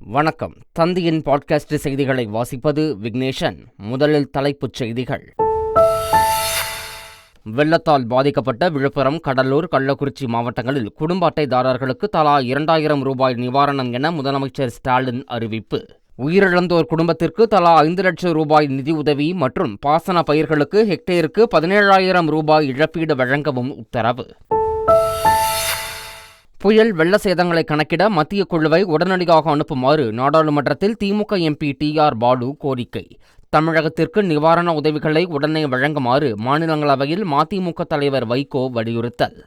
வணக்கம். தந்தியின் பாட்காஸ்ட் செய்திகளை வாசிப்பது விக்னேஷன். முதலில் தலைப்புச் செய்திகள். வெள்ளத்தால் பாதிக்கப்பட்ட விழுப்புரம், கடலூர், கள்ளக்குறிச்சி மாவட்டங்களில் குடும்ப அட்டைதாரர்களுக்கு தலா 2000 ரூபாய் நிவாரணம் என முதலமைச்சர் ஸ்டாலின் அறிவிப்பு. உயிரிழந்தோர் குடும்பத்திற்கு தலா 5 லட்சம் ரூபாய் நிதியுதவி மற்றும் பாசன பயிர்களுக்கு ஹெக்டேருக்கு 17,000 ரூபாய் இழப்பீடு வழங்கவும் உத்தரவு. புயல் வெள்ள சேதங்களை கணக்கிட மத்திய குழுவை உடனடியாக அனுப்புமாறு நாடாளுமன்றத்தில் திமுக எம்பி TR பாலு கோரிக்கை. தமிழகத்திற்கு நிவாரண உதவிகளை உடனே வழங்குமாறு மாநிலங்களவையில் மதிமுக தலைவர் வைகோ வலியுறுத்தல்.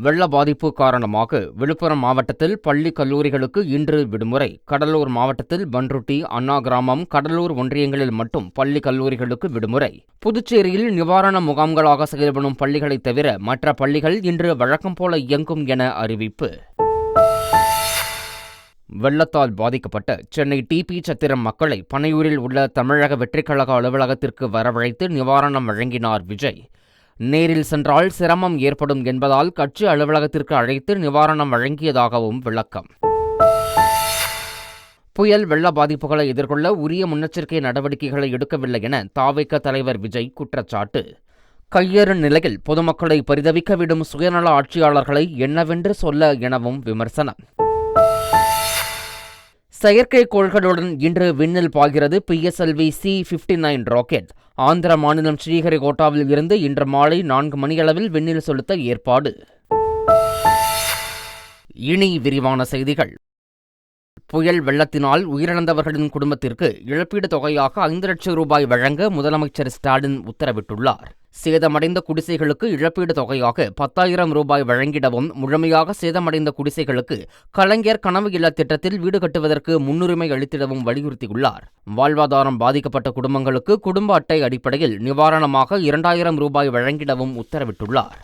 வெள்ள பாதிப்பு காரணமாக விழுப்புரம் மாவட்டத்தில் பள்ளி கல்லூரிகளுக்கு இன்று விடுமுறை. கடலூர் மாவட்டத்தில் பன்ருட்டி, அண்ணா கிராமம், கடலூர் ஒன்றியங்களில் மட்டும் பள்ளி கல்லூரிகளுக்கு விடுமுறை. புதுச்சேரியில் நிவாரண முகாம்களாக செயல்படும் பள்ளிகளை தவிர மற்ற பள்ளிகள் இன்று வழக்கம் போல இயங்கும் என அறிவிப்பு. வெள்ளத்தால் பாதிக்கப்பட்ட சென்னை டிபி சத்திரம் மக்களை பனையூரில் உள்ள தமிழக வெற்றிக்கழக அலுவலகத்திற்கு வரவழைத்து நிவாரணம் வழங்கினார் விஜய். நேரில் சென்றால் சிரமம் ஏற்படும் என்பதால் கட்சி அலுவலகத்திற்கு அழைத்து நிவாரணம் வழங்கியதாகவும் விளக்கம். புயல் வெள்ள பாதிப்புகளை எதிர்கொள்ள உரிய முன்னெச்சரிக்கை நடவடிக்கைகளை எடுக்கவில்லை என தவிக தலைவர் விஜய் குற்றச்சாட்டு. கையேறு நிலையில் பொதுமக்களை பரிதவிக்க விடும் சுயநல ஆட்சியாளர்களை என்னவென்று சொல்ல எனவும் விமர்சனம். செயற்கைக்கோள்களுடன் இன்று விண்ணில் பாய்கிறது PSLV C-59 ராக்கெட். ஆந்திர மாநிலம் ஸ்ரீஹரிகோட்டாவில் இருந்து இன்று மாலை 4 மணியளவில் விண்ணில் செலுத்த ஏற்பாடு. இனி விரிவான செய்திகள். புயல் வெள்ளத்தினால் உயிரிழந்தவர்களின் குடும்பத்திற்கு இழப்பீடு தொகையாக 5 லட்சம் ரூபாய் வழங்க முதலமைச்சர் ஸ்டாலின் உத்தரவிட்டுள்ளார். சேதமடைந்த குடிசைகளுக்கு இழப்பீடு தொகையாக 10,000 ரூபாய் வழங்கிடவும், முழுமையாக சேதமடைந்த குடிசைகளுக்கு கலைஞர் கனவு இல்ல திட்டத்தில் வீடு கட்டுவதற்கு முன்னுரிமை அளித்திடவும் வலியுறுத்தியுள்ளார். வாழ்வாதாரம் பாதிக்கப்பட்ட குடும்பங்களுக்கு குடும்ப அட்டை அடிப்படையில் நிவாரணமாக 2,000 ரூபாய் வழங்கிடவும் உத்தரவிட்டுள்ளார்.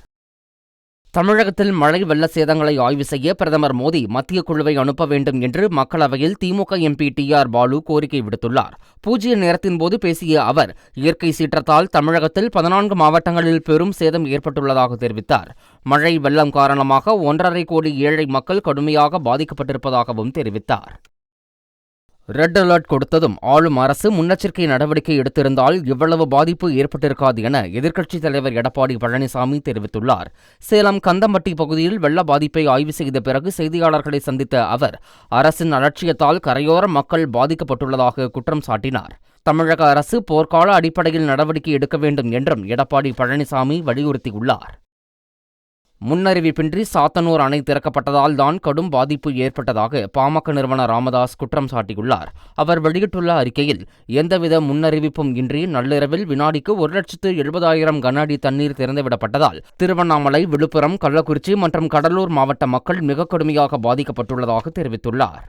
தமிழகத்தில் மழை வெள்ள சேதங்களை ஆய்வு செய்ய பிரதமர் மோடி மத்திய குழுவை அனுப்ப வேண்டும் என்று மக்களவையில் திமுக எம்பி TR பாலு கோரிக்கை விடுத்துள்ளார். பூஜ்ய நேரத்தின் போது பேசிய அவர், இயற்கை சீற்றத்தால் தமிழகத்தில் 14 மாவட்டங்களில் பெரும் சேதம் ஏற்பட்டுள்ளதாக தெரிவித்தார். மழை வெள்ளம் காரணமாக 1.5 கோடி ஏழை மக்கள் கடுமையாக பாதிக்கப்பட்டிருப்பதாகவும் தெரிவித்தார். ரெட் அலர்ட் கொடுத்ததும் ஆளும் அரசு முன்னெச்சரிக்கை நடவடிக்கை எடுத்திருந்தால் இவ்வளவு பாதிப்பு ஏற்பட்டிருக்காது என எதிர்க்கட்சித் தலைவர் எடப்பாடி பழனிசாமி தெரிவித்துள்ளார். சேலம் கந்தம்பட்டி பகுதியில் வெள்ள பாதிப்பை ஆய்வு செய்த பிறகு செய்தியாளர்களை சந்தித்த அவர், அரசின் அலட்சியத்தால் கரையோர மக்கள் பாதிக்கப்பட்டுள்ளதாக குற்றம் சாட்டினார். தமிழக அரசு போர்க்கால அடிப்படையில் நடவடிக்கை எடுக்க வேண்டும் என்றும் எடப்பாடி பழனிசாமி வலியுறுத்தியுள்ளார். முன்னறிவிப்பின்றி சாத்தனூர் அணை திறக்கப்பட்டதால் தான் கடும் பாதிப்பு ஏற்பட்டதாக பாமக நிறுவனர் ராமதாஸ் குற்றம் சாட்டியுள்ளார். அவர் வெளியிட்டுள்ள அறிக்கையில், எந்தவித முன்னறிவிப்பும் இன்றி நள்ளிரவில் வினாடிக்கு 1,70,000 கன அடி தண்ணீர் திறந்துவிடப்பட்டதால் திருவண்ணாமலை, விழுப்புரம், கள்ளக்குறிச்சி மற்றும் கடலூர் மாவட்ட மக்கள் மிக கடுமையாக பாதிக்கப்பட்டுள்ளதாக தெரிவித்துள்ளார்.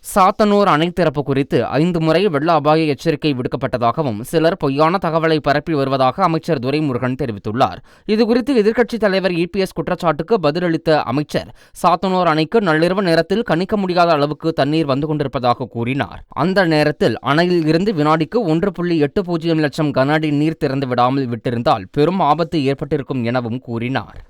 சாத்தனூர் அணை திறப்பு குறித்து 5 முறை வெள்ள அபாய எச்சரிக்கை விடுக்கப்பட்டதாகவும் சிலர் பொய்யான தகவலை பரப்பி வருவதாக அமைச்சர் துரைமுருகன் தெரிவித்துள்ளார். இதுகுறித்து எதிர்க்கட்சித் தலைவர் EPS குற்றச்சாட்டுக்கு பதிலளித்த அமைச்சர், சாத்தனூர் அணைக்கு நள்ளிரவு நேரத்தில் கணிக்க முடியாத அளவுக்கு தண்ணீர் வந்து கொண்டிருப்பதாக கூறினார். அந்த நேரத்தில் அணையில் இருந்து வினாடிக்கு 1.80 லட்சம் கன அடி நீர் திறந்து விடாமல் விட்டிருந்தால் பெரும் ஆபத்து ஏற்பட்டிருக்கும் எனவும் கூறினார்.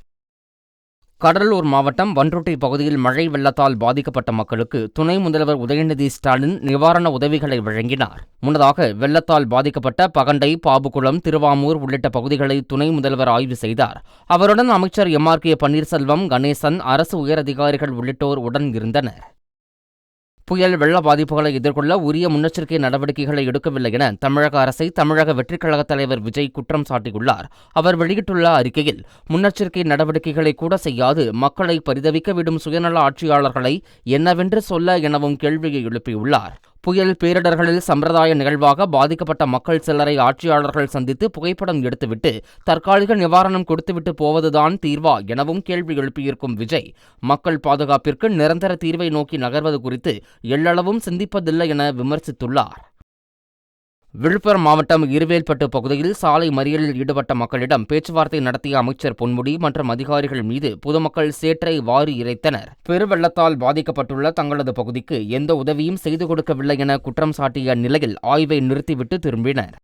கடலூர் மாவட்டம் பன்ருட்டி பகுதியில் மழை வெள்ளத்தால் பாதிக்கப்பட்ட மக்களுக்கு துணை முதல்வர் உதயநிதி ஸ்டாலின் நிவாரண உதவிகளை வழங்கினார். முன்னதாக வெள்ளத்தால் பாதிக்கப்பட்ட பகண்டை, பாபுகுளம், திருவாமூர் உள்ளிட்ட பகுதிகளை துணை முதல்வர் ஆய்வு செய்தார். அவருடன் அமைச்சர் MRK பன்னீர்செல்வம், கணேசன், அரசு உயரதிகாரிகள் உள்ளிட்டோர் உடன் இருந்தனர். புயல் வெள்ள பாதிப்புகளை எதிர்கொள்ள உரிய முன்னெச்சரிக்கை நடவடிக்கைகளை எடுக்கவில்லை என தமிழக அரசை தமிழக வெற்றிக்கழக தலைவர் விஜய் குற்றம் சாட்டியுள்ளார். அவர் வெளியிட்டுள்ள அறிக்கையில், முன்னெச்சரிக்கை நடவடிக்கைகளை கூட செய்யாது மக்களை பரிதவிக்க விடும் சுயநல ஆட்சியாளர்களை என்னவென்று சொல்ல எனவும் கேள்வியை எழுப்பியுள்ளார். புயல் பேரிடர்களில் சம்பிரதாய நிகழ்வாக பாதிக்கப்பட்ட மக்கள் சிலரை ஆட்சியாளர்கள் சந்தித்து புகைப்படம் எடுத்துவிட்டு தற்காலிக நிவாரணம் கொடுத்துவிட்டு போவதுதான் தீர்வா எனவும் கேள்வி எழுப்பியிருக்கும் விஜய், மக்கள் பாதுகாப்பிற்கு நிரந்தர தீர்வை நோக்கி நகர்வது குறித்து எள்ளளவும் சிந்திப்பதில்லை என விமர்சித்துள்ளார். விழுப்புரம் மாவட்டம் இருவேல்பட்டு பகுதியில் சாலை மறியலில் ஈடுபட்ட மக்களிடம் பேச்சுவார்த்தை நடத்திய அமைச்சர் பொன்முடி மற்றும் அதிகாரிகள் மீது பொதுமக்கள் சேற்றை வாரி இறைத்தனர். பெருவெள்ளத்தால் பாதிக்கப்பட்டுள்ள தங்களது பகுதிக்கு எந்த உதவியும் செய்து கொடுக்கவில்லை என குற்றம் சாட்டிய நிலையில் ஆய்வை நிறுத்திவிட்டு திரும்பினர்.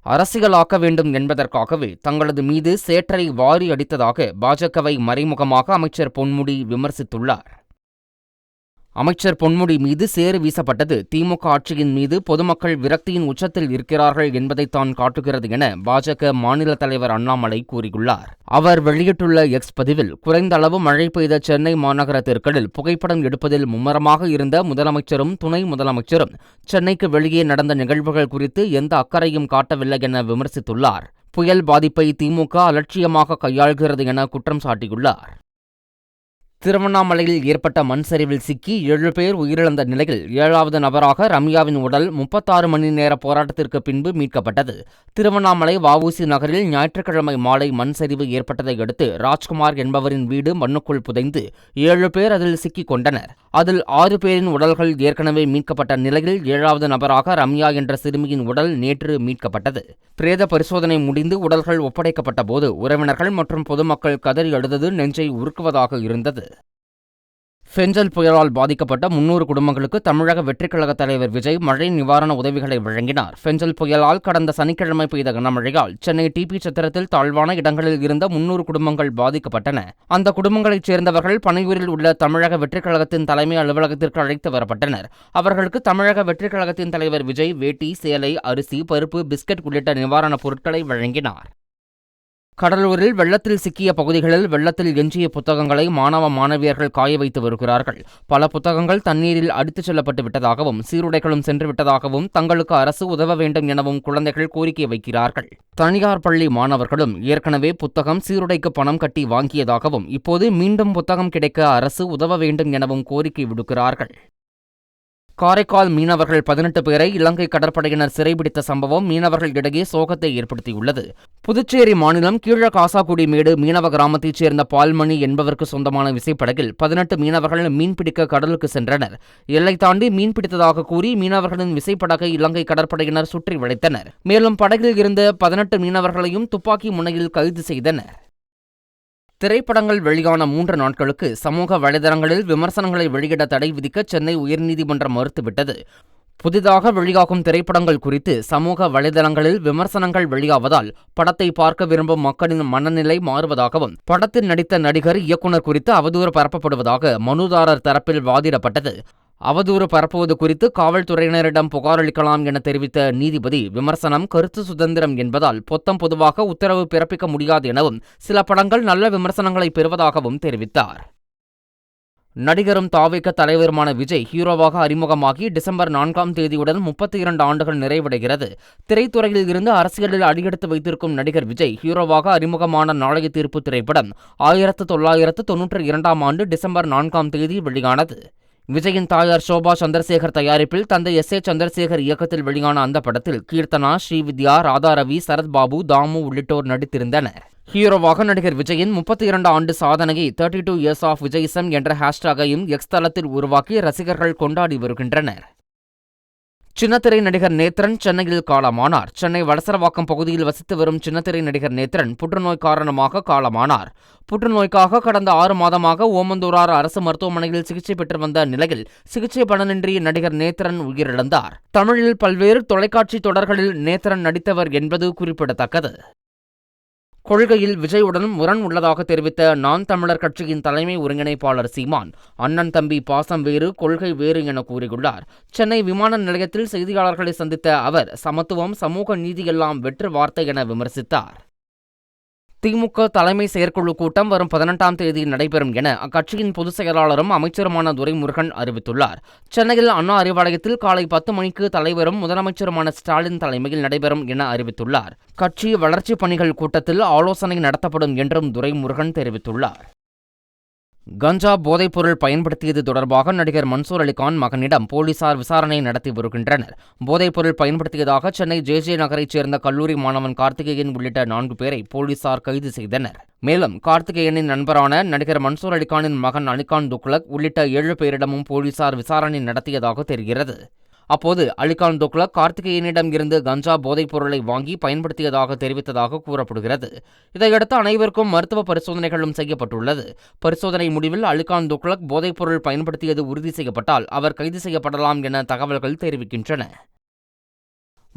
அரசியலாக்க வேண்டும் என்பதற்காகவே தங்களது மீது சேற்றை வாரி அடித்ததாக பாஜகவை மறைமுகமாக அமைச்சர் பொன்முடி விமர்சித்துள்ளார். அமைச்சர் பொன்முடி மீது சேறு வீசப்பட்டது திமுக ஆட்சியின் மீது பொதுமக்கள் விரக்தியின் உச்சத்தில் இருக்கிறார்கள் என்பதைத்தான் காட்டுகிறது என பாஜக மாநில தலைவர் அண்ணாமலை கூறியுள்ளார். அவர் வெளியிட்டுள்ள எக்ஸ் பதிவில், குறைந்த அளவு மழை பெய்த சென்னை மாநகர தெருக்களில் புகைப்படம் எடுப்பதில் மும்முரமாக இருந்த முதலமைச்சரும் துணை முதலமைச்சரும் சென்னைக்கு வெளியே நடந்த நிகழ்வுகள் குறித்து எந்த அக்கறையும் காட்டவில்லை என விமர்சித்துள்ளார். புயல் பாதிப்பை திமுக அலட்சியமாக கையாள்கிறது என குற்றம் சாட்டியுள்ளார். திருவண்ணாமலையில் ஏற்பட்ட மண் சரிவில் சிக்கி 7 பேர் உயிரிழந்த நிலையில் 7வது நபராக ரம்யாவின் உடல் 36 மணி நேர போராட்டத்திற்கு பின்பு மீட்கப்பட்டது. திருவண்ணாமலை வ.உ.சி. நகரில் ஞாயிற்றுக்கிழமை மாலை மண் சரிவு ஏற்பட்டதை அடுத்து ராஜ்குமார் என்பவரின் வீடு மண்ணுக்குள் புதைந்து 7 பேர் அதில் சிக்கிக் கொண்டனர். அதில் 6 பேரின் உடல்கள் ஏற்கனவே மீட்கப்பட்ட நிலையில் 7வது நபராக ரம்யா என்ற சிறுமியின் உடல் நேற்று மீட்கப்பட்டது. பிரேத பரிசோதனை முடிந்து உடல்கள் ஒப்படைக்கப்பட்ட போது உறவினர்கள் மற்றும் பொதுமக்கள் கதறி அழுதது நெஞ்சை உருக்குவதாக இருந்தது. ஃபெஞ்சல் புயலால் பாதிக்கப்பட்ட 300 குடும்பங்களுக்கு தமிழக வெற்றிக் கழக தலைவர் விஜய் மழை நிவாரண உதவிகளை வழங்கினார். ஃபெஞ்சல் புயலால் கடந்த சனிக்கிழமை பெய்த கனமழையால் சென்னை டிபி சத்திரத்தில் தாழ்வான இடங்களில் இருந்த 300 குடும்பங்கள் பாதிக்கப்பட்டன. அந்த குடும்பங்களைச் சேர்ந்தவர்கள் பனையூரில் உள்ள தமிழக வெற்றிக் கழகத்தின் தலைமை அலுவலகத்திற்கு அழைத்து வரப்பட்டனர். அவர்களுக்கு தமிழக வெற்றிக் கழகத்தின் தலைவர் விஜய் வேட்டி, சேலை, அரிசி, பருப்பு, பிஸ்கட் உள்ளிட்ட நிவாரணப் பொருட்களை வழங்கினார். கடலூரில் வெள்ளத்தில் சிக்கிய பகுதிகளில் வெள்ளத்தில் எஞ்சிய புத்தகங்களை மாணவ மாணவியர்கள் காய வைத்து வருகிறார்கள். பல புத்தகங்கள் தண்ணீரில் அடித்துச் செல்லப்பட்டு விட்டதாகவும் சீருடைகளும் சென்று விட்டதாகவும் தங்களுக்கு அரசு உதவ வேண்டும் எனவும் குழந்தைகள் கோரிக்கை வைக்கிறார்கள். தனியார் பள்ளி மாணவர்களும் ஏற்கனவே புத்தகம், சீருடைக்கு பணம் கட்டி வாங்கியதாகவும் இப்போது மீண்டும் புத்தகம் கிடைக்க அரசு உதவ வேண்டும் எனவும் கோரிக்கை விடுக்கிறார்கள். காரைக்கால் மீனவர்கள் 18 பேரை இலங்கை கடற்படையினர் சிறைபிடித்த சம்பவம் மீனவர்கள் இடையே சோகத்தை ஏற்படுத்தியுள்ளது. புதுச்சேரி மாநிலம் கீழகாசாக்குடி மேடு மீனவ கிராமத்தைச் சேர்ந்த பால்மணி என்பவருக்கு சொந்தமான விசைப்படகில் 18 மீனவர்கள் மீன்பிடிக்க கடலுக்கு சென்றனர். எல்லை தாண்டி மீன்பிடித்ததாக கூறி மீனவர்களின் விசைப்படகை இலங்கை கடற்படையினர் சுற்றி வளைத்தனர். மேலும் படகில் இருந்த 18 மீனவர்களையும் துப்பாக்கி முனையில் கைது செய்தனர். திரைப்படங்கள் வெளியான 3 நாட்களுக்கு சமூக வலைதளங்களில் விமர்சனங்களை வெளியிட தடை விதிக்க சென்னை உயர்நீதிமன்றம் மறுத்துவிட்டது. புதிதாக வெளியாகும் திரைப்படங்கள் குறித்து சமூக வலைதளங்களில் விமர்சனங்கள் வெளியாவதால் படத்தை பார்க்க விரும்பும் மக்களின் மனநிலை மாறுவதாகவும் படத்தில் நடித்த நடிகர், இயக்குநர் குறித்து அவதூறு பரப்பப்படுவதாக மனுதாரர் தரப்பில் வாதிடப்பட்டது. அவதூறு பரப்புவது குறித்து காவல்துறையினரிடம் புகார் அளிக்கலாம் என தெரிவித்த நீதிபதி, விமர்சனம் கருத்து சுதந்திரம் என்பதால் பொதுவாக உத்தரவு பிறப்பிக்க முடியாது எனவும் சில படங்கள் நல்ல விமர்சனங்களை பெறுவதாகவும் தெரிவித்தார். நடிகரும் தாவேக தலைவருமான விஜய் ஹீரோவாக அறிமுகமாகி டிசம்பர் 4ஆம் தேதியுடன் 32 ஆண்டுகள் நிறைவடைகிறது. திரைத்துறையில் இருந்து அரசியலில் அடியெடுத்து வைத்திருக்கும் நடிகர் விஜய் ஹீரோவாக அறிமுகமான நாளைய தீர்ப்பு திரைப்படம் 1992ஆம் ஆண்டு டிசம்பர் 4ஆம் தேதி வெளியானது. விஜயின் தாயார் ஷோபா சந்திரசேகர் தயாரிப்பில் தந்தை எஸ். சந்திரசேகர் இயக்கத்தில் வெளியான அந்த படத்தில் கீர்த்தனா, ஸ்ரீவித்யா, ராதாரவி, சரத்பாபு, தாமு உள்ளிட்டோர் நடித்திருந்தனர். ஹீரோவாக நடிகர் விஜயின் 32 ஆண்டு சாதனையை 32 இயர்ஸ் ஆஃப் விஜயிசம் என்ற ஹேஷ்டாகையும் எக்ஸ் தளத்தில் உருவாக்கி ரசிகர்கள் கொண்டாடி வருகின்றனர். சின்னத்திரை நடிகர் நேத்ரன் சென்னையில் காலமானார். சென்னை வளசரவாக்கம் பகுதியில் வசித்து வரும் சின்னத்திரை நடிகர் நேத்ரன் புற்றுநோய் காரணமாக காலமானார். புற்றுநோய்க்காக கடந்த 6 மாதமாக ஓமந்தூரார் அரசு மருத்துவமனையில் சிகிச்சை பெற்று வந்த நிலையில் சிகிச்சை பலனின்றி நடிகர் நேத்ரன் உயிரிழந்தார். தமிழில் பல்வேறு தொலைக்காட்சி தொடர்களில் நேத்ரன் நடித்தவர் என்பது குறிப்பிடத்தக்கது. கொள்கையில் விஜயுடன் முரண் உள்ளதாக தெரிவித்த நாம் தமிழர் கட்சியின் தலைமை ஒருங்கிணைப்பாளர் சீமான், அண்ணன் தம்பி பாசம் வேறு, கொள்கை வேறு என கூறியுள்ளார். சென்னை விமான நிலையத்தில் செய்தியாளர்களை சந்தித்த அவர், சமத்துவம், சமூக நீதி எல்லாம் வெற்று வார்த்தை என விமர்சித்தார். திமுக தலைமை செயற்குழு கூட்டம் வரும் 18ஆம் தேதி நடைபெறும் என அக்கட்சியின் பொதுச் செயலாளரும் அமைச்சருமான துரைமுருகன் அறிவித்துள்ளார். சென்னையில் அண்ணா அறிவாலயத்தில் காலை 10 மணிக்கு தலைவரும் முதலமைச்சருமான ஸ்டாலின் தலைமையில் நடைபெறும் என அறிவித்துள்ளார். கட்சி வளர்ச்சிப் பணிகள் கூட்டத்தில் ஆலோசனை நடத்தப்படும் என்றும் துரைமுருகன் தெரிவித்துள்ளார். கஞ்சா போதைப்பொருள் பயன்படுத்தியது தொடர்பாக நடிகர் மன்சூர் அலிகான் மகனிடம் போலீசார் விசாரணை நடத்தி வருகின்றனர். போதைப்பொருள் பயன்படுத்தியதாக சென்னை ஜே நகரைச் சேர்ந்த கல்லூரி மாணவன் கார்த்திகேயன் உள்ளிட்ட 4 பேரை போலீசார் கைது செய்தனர். மேலும் கார்த்திகேயனின் நண்பரான நடிகர் மன்சூர் அலிகானின் மகன் அலிகான் துக்ளக் உள்ளிட்ட 7 பேரிடமும் போலீசார் விசாரணை நடத்தியதாக தெரிகிறது. அப்போது அலிகான் துக்ளக் கார்த்திகேயனிடம் இருந்து கஞ்சா போதைப் பொருளை வாங்கி பயன்படுத்தியதாக தெரிவித்ததாக கூறப்படுகிறது. இதையடுத்து அனைவருக்கும் மருத்துவ பரிசோதனைகளும் செய்யப்பட்டுள்ளது. பரிசோதனை முடிவில் அலிகான் துக்ளக் போதைப் பொருள் பயன்படுத்தியது உறுதி செய்யப்பட்டால் அவர் கைது செய்யப்படலாம் என தகவல்கள் தெரிவிக்கின்றன.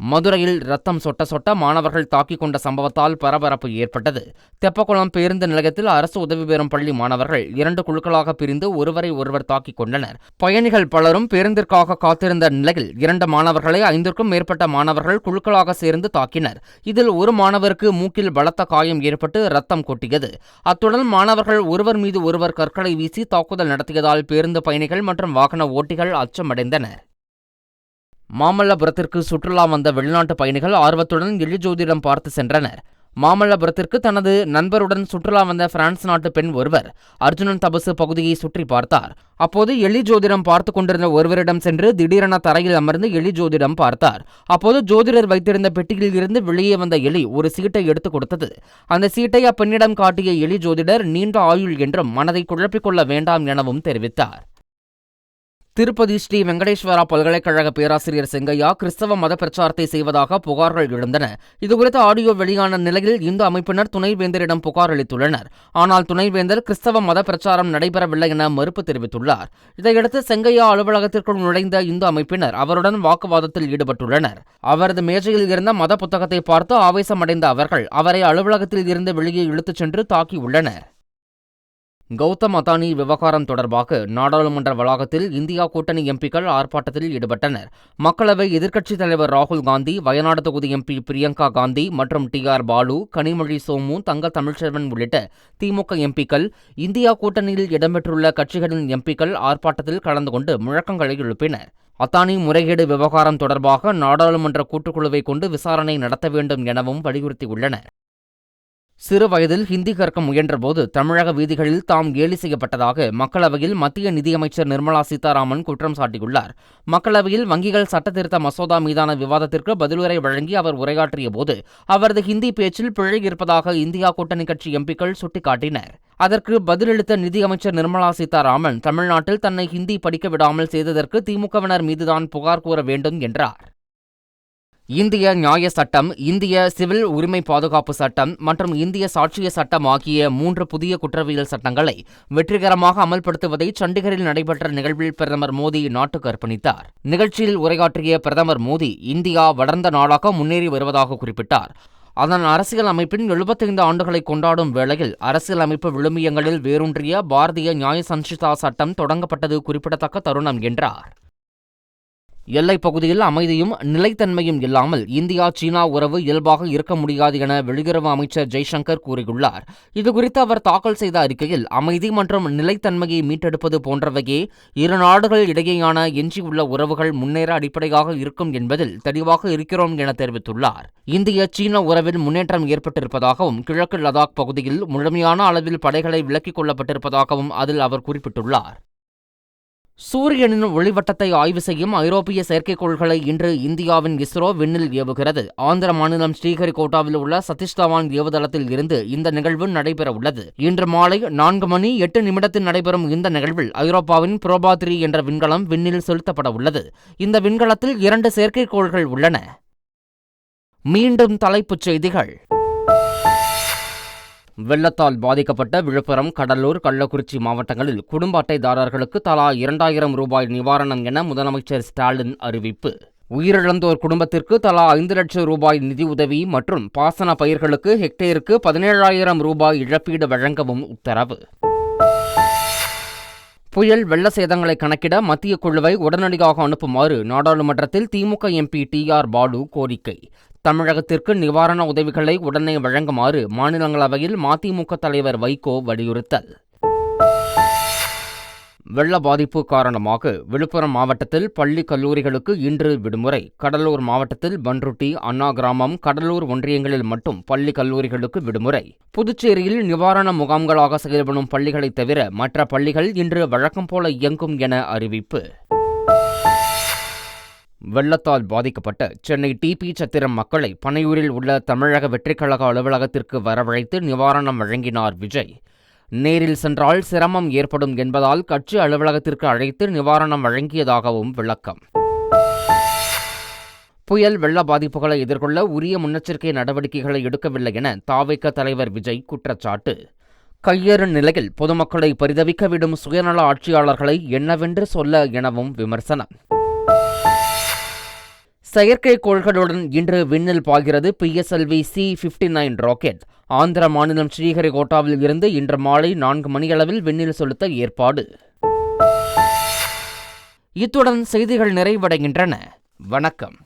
மதுரையில் ரத்தம் சொட்ட சொட்ட மாணவர்கள் தாக்கிக் கொண்ட சம்பவத்தால் பரபரப்பு ஏற்பட்டது. தெப்பக்குளம் பேருந்து நிலையத்தில் அரசு உதவி பெறும் பள்ளி மாணவர்கள் 2 குழுக்களாக பிரிந்து ஒருவரை ஒருவர் தாக்கிக் கொண்டனர். பயணிகள் பலரும் பேருந்திற்காக காத்திருந்த நிலையில் 2 மாணவர்களை 5க்கும் மேற்பட்ட மாணவர்கள் குழுக்களாக சேர்ந்து தாக்கினர். இதில் ஒரு மாணவருக்கு மூக்கில் பலத்த காயம் ஏற்பட்டு ரத்தம் கொட்டியது. அத்துடன் மாணவர்கள் ஒருவர் மீது ஒருவர் கற்களை வீசி தாக்குதல் நடத்தியதால் பேருந்து பயணிகள் மற்றும் வாகன ஓட்டிகள் அச்சமடைந்தனர். மாமல்லபுரத்திற்கு சுற்றுலா வந்த வெளிநாட்டு பயணிகள் ஆர்வத்துடன் எலி ஜோதிடம் பார்த்து சென்றனர். மாமல்லபுரத்திற்கு தனது நண்பருடன் சுற்றுலா வந்த பிரான்ஸ் நாட்டு பெண் ஒருவர் அர்ஜுனன் தபசு பகுதியை சுற்றி பார்த்தார். அப்போது எலி ஜோதிடம் பார்த்து கொண்டிருந்த ஒருவரிடம் சென்று திடீரென தரையில் அமர்ந்து எலி ஜோதிடம் பார்த்தார். அப்போது ஜோதிடர் வைத்திருந்த பெட்டியில் இருந்து வெளியே வந்த எலி ஒரு சீட்டை எடுத்துக் கொடுத்தது. அந்த சீட்டை அப்பெண்ணிடம் காட்டிய எலி ஜோதிடர் நீண்ட ஆயுள் என்றும் மனதை குழப்பிக் கொள்ள வேண்டாம் எனவும் தெரிவித்தார். திருப்பதி ஸ்ரீ வெங்கடேஸ்வரா பல்கலைக்கழக பேராசிரியர் செங்கையா கிறிஸ்தவ மத பிரச்சாரத்தை செய்வதாக புகார்கள் எழுந்தன. இதுகுறித்த ஆடியோ வெளியான நிலையில் இந்து அமைப்பினர் துணைவேந்தரிடம் புகார் அளித்துள்ளனர். ஆனால் துணைவேந்தர் கிறிஸ்தவ மத பிரச்சாரம் நடைபெறவில்லை என மறுப்பு தெரிவித்துள்ளார். இதையடுத்து செங்கையா அலுவலகத்திற்குள் நுழைந்த இந்து அமைப்பினர் அவருடன் வாக்குவாதத்தில் ஈடுபட்டுள்ளனர். அவரது மேஜையில் இருந்த மத புத்தகத்தை பார்த்து ஆவேசமடைந்த அவர்கள் அவரை அலுவலகத்தில் இருந்து வெளியே இழுத்துச் சென்று தாக்கியுள்ளனர். கௌதம் அதானி விவகாரம் தொடர்பாக நாடாளுமன்ற வளாகத்தில் இந்தியா கூட்டணி எம்பிக்கள் ஆர்ப்பாட்டத்தில் ஈடுபட்டனர். மக்களவை எதிர்க்கட்சித் தலைவர் ராகுல் காந்தி, வயநாடு தொகுதி எம்பி பிரியங்கா காந்தி மற்றும் டி.ஆர். பாலு, கனிமொழி சோமு, தங்க தமிழ்ச்செல்வன் உள்ளிட்ட திமுக எம்பிக்கள், இந்தியா கூட்டணியில் இடம்பெற்றுள்ள கட்சிகளின் எம்பிக்கள் ஆர்ப்பாட்டத்தில் கலந்து கொண்டு முழக்கங்களை எழுப்பினர். அதானி முறைகேடு விவகாரம் தொடர்பாக நாடாளுமன்ற கூட்டுக்குழுவை கொண்டு விசாரணை நடத்த வேண்டும் எனவும் வலியுறுத்தியுள்ளனர். சிறு வயதில் ஹிந்தி கற்க முயன்றபோது தமிழக வீதிகளில் தாம் கேலி செய்யப்பட்டதாக மக்களவையில் மத்திய நிதியமைச்சர் நிர்மலா சீதாராமன் குற்றம் சாட்டியுள்ளார். மக்களவையில் வங்கிகள் சட்டத்திருத்த மசோதா மீதான விவாதத்திற்கு பதிலுரை வழங்கி அவர் உரையாற்றிய போது அவரது ஹிந்தி பேச்சில் பிழை இருப்பதாக இந்தியா கூட்டணி கட்சி எம்பிக்கள் சுட்டிக்காட்டினர். அதற்கு பதிலளித்த நிதியமைச்சர் நிர்மலா சீதாராமன் தமிழ்நாட்டில் தன்னை ஹிந்தி படிக்க விடாமல் செய்ததற்கு திமுகவினர் மீதுதான் புகார் கூற வேண்டும் என்றார். இந்திய நியாய சட்டம், இந்திய சிவில் உரிமை பாதுகாப்பு சட்டம் மற்றும் இந்திய சாட்சிய சட்டம் ஆகிய 3 புதிய குற்றவியல் சட்டங்களை வெற்றிகரமாக அமல்படுத்துவதை சண்டிகரில் நடைபெற்ற நிகழ்வில் பிரதமர் மோடி நாட்டுக்கு அர்ப்பணித்தார். நிகழ்ச்சியில் உரையாற்றிய பிரதமர் மோடி இந்தியா வளர்ந்த நாடாக முன்னேறி வருவதாக குறிப்பிட்டார். அதன் அரசியல் அமைப்பின் 75 ஆண்டுகளை கொண்டாடும் வேளையில் அரசியல் அமைப்பு விழுமியங்களில் வேரூன்றிய பாரதிய நியாய சம்ஹிதா சட்டம் தொடங்கப்பட்டது குறிப்பிடத்தக்க தருணம் என்றார். எல்லைப் பகுதியில் அமைதியும் நிலைத்தன்மையும் இல்லாமல் இந்தியா சீனா உறவு இயல்பாக இருக்க முடியாது என வெளியுறவு அமைச்சர் ஜெய்சங்கர் கூறியுள்ளார். இதுகுறித்து அவர் தாக்கல் செய்த அறிக்கையில் அமைதி மற்றும் நிலைத்தன்மையை மீட்டெடுப்பது போன்றவையே இரு நாடுகள் இடையேயான எஞ்சியுள்ள உறவுகள் முன்னேற அடிப்படையாக இருக்கும் என்பதில் தெளிவாக இருக்கிறோம் என தெரிவித்துள்ளார். இந்திய சீன உறவில் முன்னேற்றம் ஏற்பட்டிருப்பதாகவும் கிழக்கு லடாக் பகுதியில் முழுமையான அளவில் படைகளை விலக்கிக் கொள்ளப்பட்டிருப்பதாகவும் அதில் அவர் குறிப்பிட்டுள்ளார். சூரியனின் ஒளிவட்டத்தை ஆய்வு செய்யும் ஐரோப்பிய செயற்கைக்கோள்களை இன்று இந்தியாவின் இஸ்ரோ விண்ணில் ஏவுகிறது. ஆந்திர மாநிலம் ஸ்ரீஹரிகோட்டாவில் உள்ள சதீஷ் தவான் ஏவுதளத்தில் இருந்து இந்த நிகழ்வு நடைபெறவுள்ளது. இன்று மாலை 4:08 நடைபெறும் இந்த நிகழ்வில் ஐரோப்பாவின் புரோபா 3 என்ற விண்கலம் விண்ணில் செலுத்தப்பட உள்ளது. இந்த விண்கலத்தில் 2 செயற்கைக்கோள்கள் உள்ளன. மீண்டும் தலைப்புச் செய்திகள். வெள்ளத்தால் பாதிக்கப்பட்ட விழுப்புரம், கடலூர், கள்ளக்குறிச்சி மாவட்டங்களில் குடும்ப அட்டைதாரர்களுக்கு தலா 2000 ரூபாய் நிவாரணம் என முதலமைச்சர் ஸ்டாலின் அறிவிப்பு. உயிரிழந்தோர் குடும்பத்திற்கு தலா 5 லட்சம் ரூபாய் நிதியுதவி மற்றும் பாசன பயிர்களுக்கு ஹெக்டேருக்கு 17,000 ரூபாய் இழப்பீடு வழங்கவும் உத்தரவு. புயல் வெள்ள சேதங்களை கணக்கிட மத்திய குழுவை உடனடியாக அனுப்புமாறு நாடாளுமன்றத்தில் திமுக எம்பி டி.ஆர். பாலு கோரிக்கை. தமிழகத்திற்கு நிவாரண உதவிகளை உடனே வழங்குமாறு மாநிலங்களவையில் மதிமுக தலைவர் வைகோ வலியுறுத்தல். வெள்ள பாதிப்பு காரணமாக விழுப்புரம் மாவட்டத்தில் பள்ளி கல்லூரிகளுக்கு இன்று விடுமுறை. கடலூர் மாவட்டத்தில் பன்ருட்டி, அண்ணா கிராமம், கடலூர் ஒன்றியங்களில் மட்டும் பள்ளி கல்லூரிகளுக்கு விடுமுறை. புதுச்சேரியில் நிவாரண முகாம்களாக செயல்படும் பள்ளிகளை தவிர மற்ற பள்ளிகள் இன்று வழக்கம் போல இயங்கும் என அறிவிப்பு. வெள்ளத்தால் பாதிக்கப்பட்ட சென்னை டிபி சத்திரம் மக்களை பனையூரில் உள்ள தமிழக வெற்றிக்கழக அலுவலகத்திற்கு வரவழைத்து நிவாரணம் வழங்கினார் விஜய். நேரில் சென்றால் சிரமம் ஏற்படும் என்பதால் கட்சி அலுவலகத்திற்கு அழைத்து நிவாரணம் வழங்கியதாகவும் விளக்கம். புயல் வெள்ள பாதிப்புகளை எதிர்கொள்ள உரிய முன்னெச்சரிக்கை நடவடிக்கைகளை எடுக்கவில்லை என தாவேக தலைவர் விஜய் குற்றச்சாட்டு. கையேறு நிலையில் பொதுமக்களை பரிதவிக்க விடும் சுயநல ஆட்சியாளர்களை என்னவென்று சொல்ல எனவும் விமர்சனம். செயற்கைக்கோள்களுடன் இன்று விண்ணில் பாய்கிறது PSLV C-59 ராக்கெட். ஆந்திர மாநிலம் ஸ்ரீஹரிகோட்டாவில் இருந்து இன்று மாலை 4 மணியளவில் விண்ணில் செலுத்த ஏற்பாடு. இத்துடன் செய்திகள் நிறைவடைகின்றன. வணக்கம்.